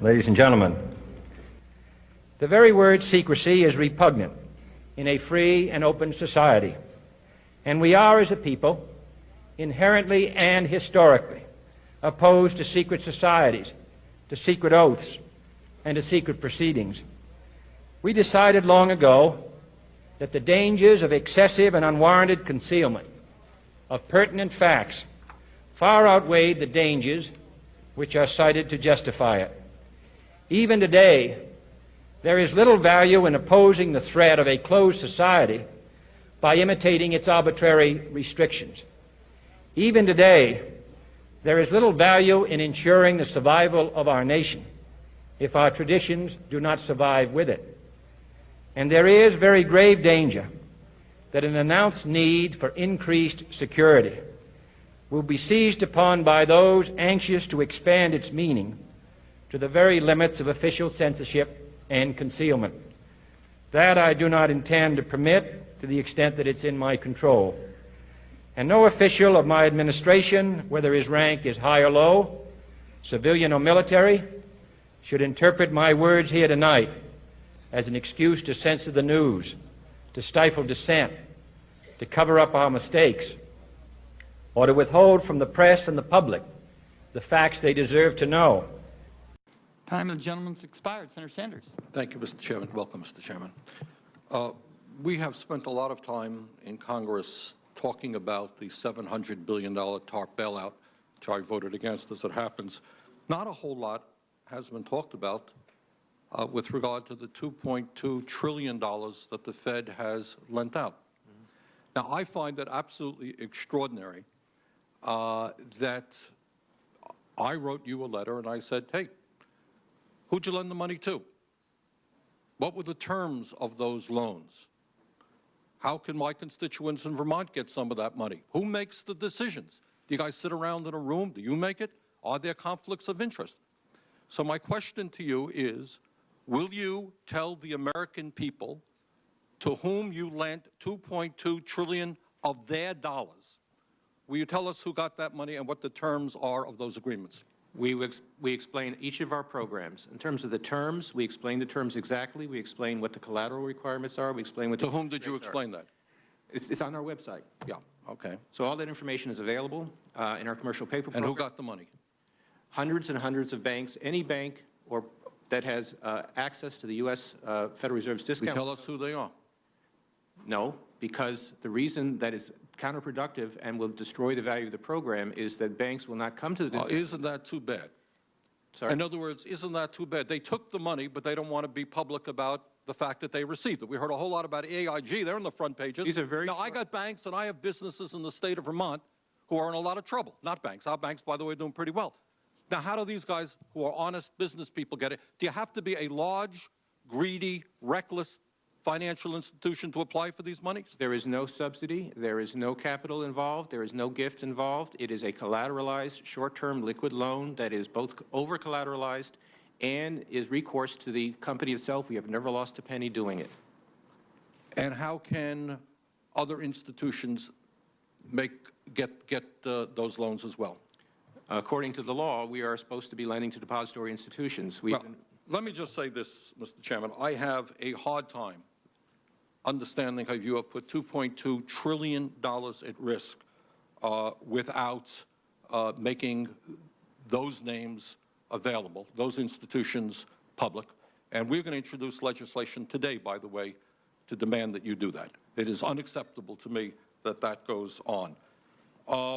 Ladies and gentlemen, the very word secrecy is repugnant in a free and open society, and we are, as a people, inherently and historically opposed to secret societies, to secret oaths, and to secret proceedings. We decided long ago that the dangers of excessive and unwarranted concealment of pertinent facts far outweighed the dangers which are cited to justify it. Even today, there is little value in opposing the threat of a closed society by imitating its arbitrary restrictions. Even today, there is little value in ensuring the survival of our nation if our traditions do not survive with it. And there is very grave danger that an announced need for increased security will be seized upon by those anxious to expand its meaning to the very limits of official censorship and concealment. That I do not intend to permit to the extent that it's in my control. And no official of my administration, whether his rank is high or low, civilian or military, should interpret my words here tonight as an excuse to censor the news, to stifle dissent, to cover up our mistakes, or to withhold from the press and the public the facts they deserve to know. Time of the gentleman's expired. Senator Sanders. Thank you, Mr. Chairman. Welcome, Mr. Chairman. We have spent a lot of time in Congress talking about the $700 billion TARP bailout, which I voted against as it happens. Not a whole lot has been talked about with regard to the $2.2 trillion that the Fed has lent out. Now, I find that absolutely extraordinary that I wrote you a letter and I said, hey, who'd you lend the money to? What were the terms of those loans? How can my constituents in Vermont get some of that money? Who makes the decisions? Do you guys sit around in a room? Do you make it? Are there conflicts of interest? So my question to you is, will you tell the American people to whom you lent $2.2 trillion of their dollars? Will you tell us who got that money and what the terms are of those agreements? We explain each of our programs. In terms of the terms, we explain the terms exactly. We explain what the collateral requirements are. We explain what to whom did you explain that? It's on our website. Yeah, okay. So all that information is available in our commercial paper program. And who got the money? Hundreds and hundreds of banks. Any bank or that has access to the U.S. Federal Reserve's discount. Will you tell us who they are? No, because the reason that is counterproductive and will destroy the value of the program is that banks will not come to the discount. Isn't that too bad? Sorry? In other words, isn't that too bad? They took the money, but they don't want to be public about the fact that they received it. We heard a whole lot about AIG. They're on the front pages. These are very now, I got banks and I have businesses in the state of Vermont who are in a lot of trouble. Not banks. Our banks, by the way, are doing pretty well. Now, how do these guys who are honest business people get it? Do you have to be a large, greedy, reckless financial institution to apply for these monies? There is no subsidy. There is no capital involved. There is no gift involved. It is a collateralized, short-term liquid loan that is both over-collateralized and is recourse to the company itself. We have never lost a penny doing it. And how can other institutions get those loans as well? According to the law, we are supposed to be lending to depository institutions. Let me just say this, Mr. Chairman. I have a hard time understanding how you have put $2.2 trillion at risk without making those names available, those institutions public. And we're going to introduce legislation today, by the way, to demand that you do that. It is unacceptable to me that that goes on.